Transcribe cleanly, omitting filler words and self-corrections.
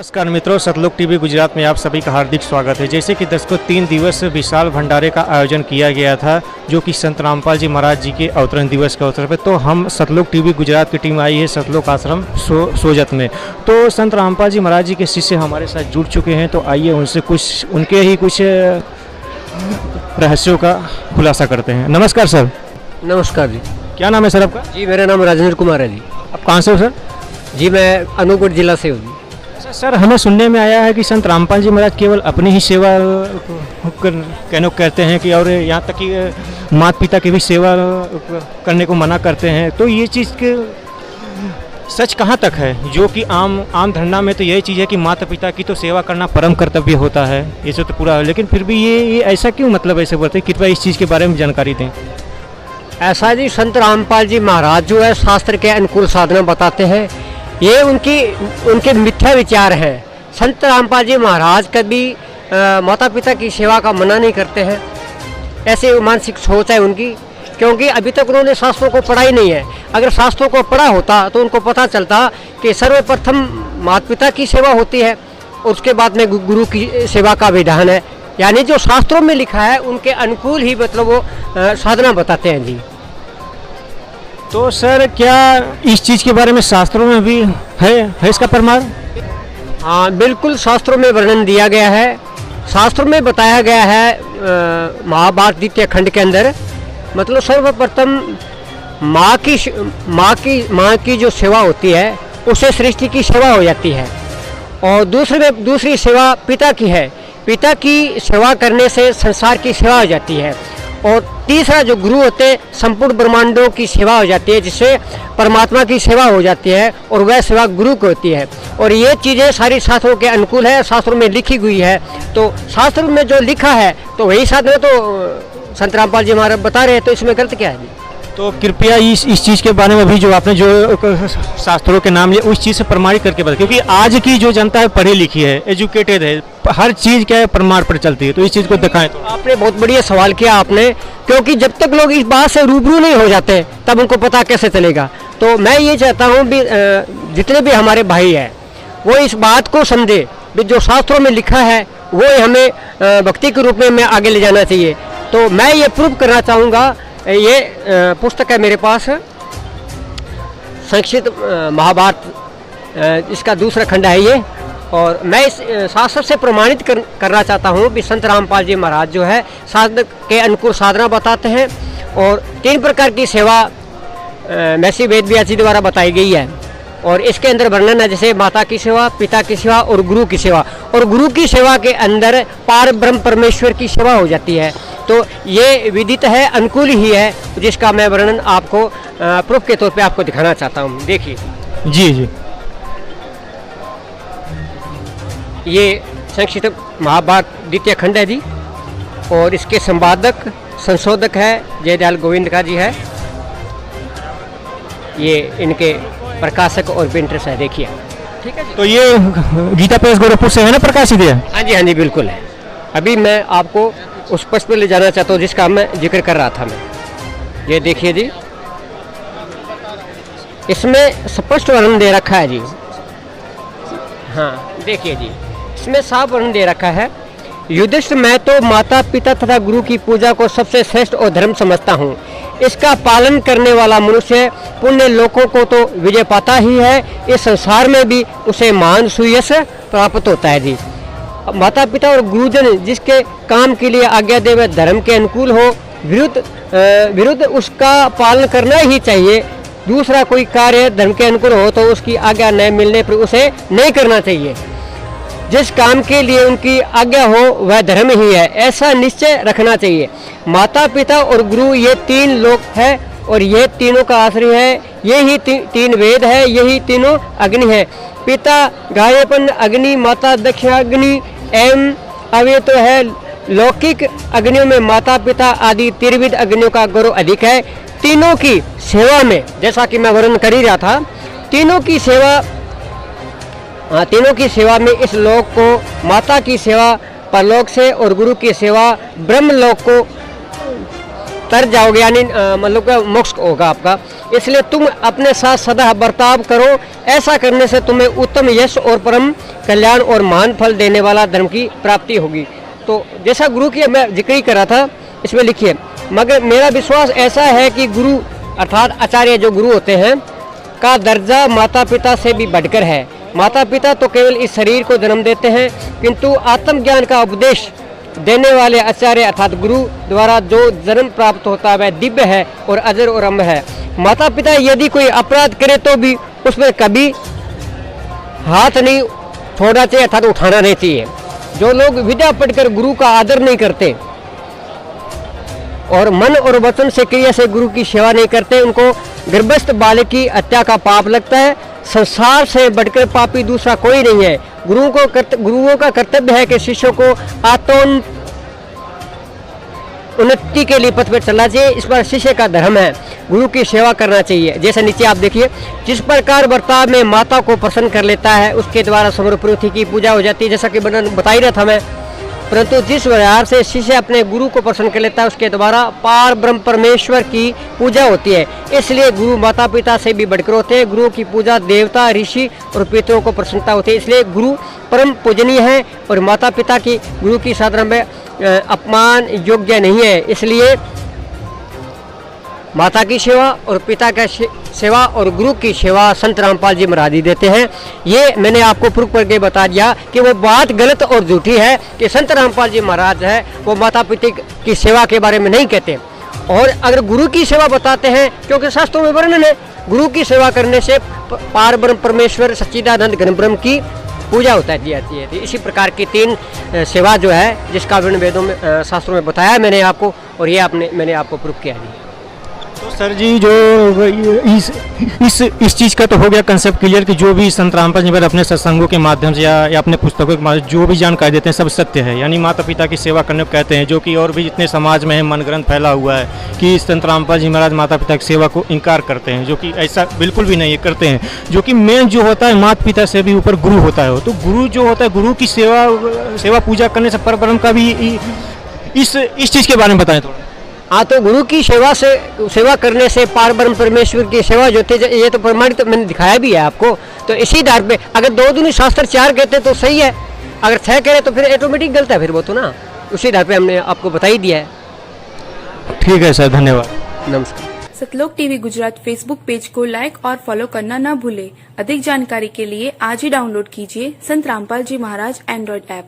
नमस्कार मित्रों, सतलुज टीवी गुजरात में आप सभी का हार्दिक स्वागत है। जैसे कि दर्शकों 3 दिवस विशाल भंडारे का आयोजन किया गया था, जो कि संत रामपाल जी महाराज जी के अवतरण दिवस के अवसर पर। तो हम सतलुज टीवी गुजरात की टीम आई है सतलुज आश्रम सोजत में। तो संत रामपाल जी महाराज जी के शिष्य हमारे साथ जुड़ चुके हैं, तो आइए उनसे कुछ रहस्यों का खुलासा करते हैं। नमस्कार सर। नमस्कार जी। क्या नाम है सर आपका? जी मेरा नाम राजेंद्र कुमार है जी। आप कहाँ से हो सर? जी मैं अनूपगढ़ जिला से हूँ जी। सर हमें सुनने में आया है कि संत रामपाल जी महाराज केवल अपनी ही सेवा कहते हैं कि और यहाँ तक कि माता पिता की भी सेवा करने को मना करते हैं। तो ये चीज़ के सच कहाँ तक है? जो कि आम धारणा में तो यही चीज़ है कि माता पिता की तो सेवा करना परम कर्तव्य होता है, ये तो पूरा है। लेकिन फिर भी ये ऐसा क्यों, मतलब ऐसे बोलते हैं? कृपया इस चीज़ के बारे में जानकारी दें। ऐसा जी, संत रामपाल जी महाराज जो है शास्त्र के अनुकूल साधना बताते हैं। ये उनके मिथ्या विचार हैं। संत रामपाल जी महाराज कभी माता पिता की सेवा का मना नहीं करते हैं, ऐसे मानसिक सोच है उनकी। क्योंकि अभी तक उन्होंने शास्त्रों को पढ़ा ही नहीं है। अगर शास्त्रों को पढ़ा होता तो उनको पता चलता कि सर्वप्रथम माता पिता की सेवा होती है और उसके बाद में गुरु की सेवा का विधान है। यानी जो शास्त्रों में लिखा है उनके अनुकूल ही मतलब वो साधना बताते हैं जी। तो सर क्या इस चीज़ के बारे में शास्त्रों में भी है इसका प्रमाण? हाँ बिल्कुल, शास्त्रों में वर्णन दिया गया है। शास्त्रों में बताया गया है महाभारत द्वितीय खंड के अंदर, मतलब सर्वप्रथम माँ की जो सेवा होती है उससे सृष्टि की सेवा हो जाती है। और दूसरी सेवा पिता की है। पिता की सेवा करने से संसार की सेवा हो जाती है। और तीसरा जो गुरु होते हैं, संपूर्ण ब्रह्मांडों की सेवा हो जाती है, जिससे परमात्मा की सेवा हो जाती है और वह सेवा गुरु को होती है। और ये चीज़ें सारी शास्त्रों के अनुकूल है, शास्त्रों में लिखी हुई है। तो शास्त्र में जो लिखा है तो वही साधना तो संत रामपाल जी महाराज बता रहे हैं, तो इसमें गलत क्या है? तो कृपया इस चीज़ के बारे में भी जो आपने जो शास्त्रों के नाम लिए उस चीज़ से प्रमाणित करके बताएं, क्योंकि आज की जो जनता है पढ़ी लिखी है, एजुकेटेड है, हर चीज़ क्या है प्रमाण पर चलती है। तो इस चीज़ को दिखाएं। तो आपने बहुत बढ़िया सवाल किया आपने, क्योंकि जब तक लोग इस बात से रूबरू नहीं हो जाते तब उनको पता कैसे चलेगा। तो मैं ये चाहता हूँ भी जितने भी हमारे भाई हैं वो इस बात को समझे भी जो शास्त्रों में लिखा है वो हमें भक्ति के रूप में आगे ले जाना चाहिए। तो मैं ये प्रूव करना चाहूँगा। ये पुस्तक है मेरे पास, संक्षिप्त महाभारत, इसका दूसरा खंड है ये। और मैं इस शास्त्र से प्रमाणित करना चाहता हूँ कि संत रामपाल जी महाराज जो है शास्त्र के अनुकूल साधना बताते हैं। और 3 प्रकार की सेवा महर्षि वेद व्यास जी द्वारा बताई गई है। और इसके अंदर वर्णन है जैसे माता की सेवा, पिता की सेवा और गुरु की सेवा। और गुरु की सेवा के अंदर पार ब्रह्म परमेश्वर की सेवा हो जाती है। तो ये विदित है, अनुकूल ही है, जिसका मैं वर्णन आपको प्रूफ के तौर पे आपको दिखाना चाहता हूँ। देखिए जी। ये संक्षिप्त महाभारत द्वितीय खंड है जी। और इसके संपादक संशोधक है जयदयाल गोविंद जी है। ये इनके प्रकाशक और प्रिंटर्स है, देखिए। ठीक है जी। तो ये गीता प्रेस गोरखपुर से है ना प्रकाशित है? हाँ जी बिल्कुल है। अभी मैं आपको उस पक्ष पर ले जाना चाहता हूँ जिसका मैं जिक्र कर रहा था। मैं ये देखिए जी, इसमें स्पष्ट वर्णन दे रखा है जी। हाँ देखिए जी, इसमें साफ वर्णन दे रखा है। युधिष्ठिर, मैं तो माता पिता तथा गुरु की पूजा को सबसे श्रेष्ठ और धर्म समझता हूँ। इसका पालन करने वाला मनुष्य पुण्य लोकों को तो विजय पाता ही है, इस संसार में भी उसे महान सुयश प्राप्त होता है जी। माता पिता और गुरुजन जिसके काम के लिए आज्ञा दे वह धर्म के अनुकूल हो, विरुद्ध उसका पालन करना ही चाहिए। दूसरा कोई कार्य धर्म के अनुकूल हो तो उसकी आज्ञा न मिलने पर उसे नहीं करना चाहिए। जिस काम के लिए उनकी आज्ञा हो वह धर्म ही है, ऐसा निश्चय रखना चाहिए। माता पिता और गुरु ये 3 लोक है और ये तीनों का आश्रय है। यही 3 वेद है, यही तीनों अग्नि है। पिता गायपन अग्नि, माता दक्षिणाग्नि एवं अव्यय तो है। लौकिक अग्नियों में माता पिता आदि त्रिविध अग्नियों का गौरव अधिक है। तीनों की सेवा में, जैसा कि मैं वर्णन कर ही रहा था, तीनों की सेवा में इस लोक को माता की सेवा परलोक से और गुरु की सेवा ब्रह्म लोक को तर जाओगे, यानी मतलब मोक्ष होगा आपका। इसलिए तुम अपने साथ सदा बर्ताव करो, ऐसा करने से तुम्हें उत्तम यश और परम कल्याण और महान फल देने वाला धर्म की प्राप्ति होगी। तो जैसा गुरु की मैं जिक्र ही कर रहा था, इसमें लिखिए, मगर मेरा विश्वास ऐसा है कि गुरु अर्थात आचार्य जो गुरु होते हैं का दर्जा माता पिता से भी बढ़कर है। माता पिता तो केवल इस शरीर को जन्म देते हैं, किंतु आत्मज्ञान का उपदेश देने वाले आचार्य अर्थात गुरु द्वारा जो जन्म प्राप्त होता है वह दिव्य है और अजर और अमर है। माता पिता यदि कोई अपराध करे तो भी उसमें कभी हाथ नहीं छोड़ना चाहिए अर्थात उठाना नहीं चाहिए। जो लोग विद्या पढ़कर गुरु का आदर नहीं करते और मन और वचन से क्रिया से गुरु की सेवा नहीं करते, उनको गर्भस्थ बालक की हत्या का पाप लगता है। संसार से बढ़कर पापी दूसरा कोई नहीं है। गुरुओं का कर्तव्य है कि शिष्यों को आत्म उन्नति के लिए पथ पर चलना चाहिए। इस पर शिष्य का धर्म है, गुरु की सेवा करना चाहिए। जैसे नीचे आप देखिए, जिस प्रकार बर्ताव में माता को प्रसन्न कर लेता है उसके द्वारा समर पृथ्वी की पूजा हो जाती है, जैसा कि बता ही रहा था मैं। परंतु जिस व्यवहार से शिष्य अपने गुरु को प्रसन्न कर लेता है उसके द्वारा पार ब्रह्म परमेश्वर की पूजा होती है। इसलिए गुरु माता पिता से भी बढ़कर होते हैं। गुरुओं की पूजा देवता, ऋषि और पितरों को प्रसन्नता होती है। इसलिए गुरु परम पूजनीय है और माता पिता की गुरु की साधना में अपमान योग्य नहीं है। इसलिए माता की सेवा और पिता का सेवा और गुरु की सेवा संत रामपाल जी महाराज जी देते हैं। ये मैंने आपको प्रूव करके बता दिया कि वो बात गलत और झूठी है कि संत रामपाल जी महाराज है वो माता पिता की सेवा के बारे में नहीं कहते। और अगर गुरु की सेवा बताते हैं, क्योंकि शास्त्रों में वर्णन है गुरु की सेवा करने से पार ब्रह्म परमेश्वर सच्चिदानंद घन ब्रह्म की पूजा होता है जाती है। इसी प्रकार की 3 सेवा जो है जिसका विवरण वेदों में शास्त्रों में बताया मैंने आपको, और ये मैंने आपको प्रूव किया है। तो सर जी जो इस चीज़ का तो हो गया कंसेप्ट क्लियर कि जो भी संत रामपाल जी अपने सत्संगों के माध्यम से या अपने पुस्तकों के माध्यम से जो भी जानकारी देते हैं सब सत्य है, यानी माता पिता की सेवा करने को कहते हैं। जो कि और भी जितने समाज में है मन ग्रंथ फैला हुआ है कि संत रामपाल जी महाराज माता पिता की सेवा को इनकार करते हैं, जो कि ऐसा बिल्कुल भी नहीं है, करते हैं। जो कि मेन जो होता है माता पिता से भी ऊपर गुरु होता है। तो गुरु जो होता है गुरु की सेवा पूजा करने से परब्रह्म का भी इस चीज़ के बारे में बताएं थोड़ा। हाँ, तो गुरु की सेवा करने से पार ब्रह्म परमेश्वर की सेवा जो थी ये तो प्रमाणित तो मैंने दिखाया भी है आपको। तो इसी आधार पे अगर 2 दूनी शास्त्र 4 कहते तो सही है, अगर 6 कह रहे तो फिर ऑटोमेटिक गलत है फिर वो तो ना। उसी आधार पे हमने आपको बता ही दिया है। ठीक है सर, धन्यवाद, नमस्कार। सतलोक टीवी गुजरात फेसबुक पेज को लाइक और फॉलो करना न भूले। अधिक जानकारी के लिए आज ही डाउनलोड कीजिए संत रामपाल जी महाराज एंड्रॉइड ऐप।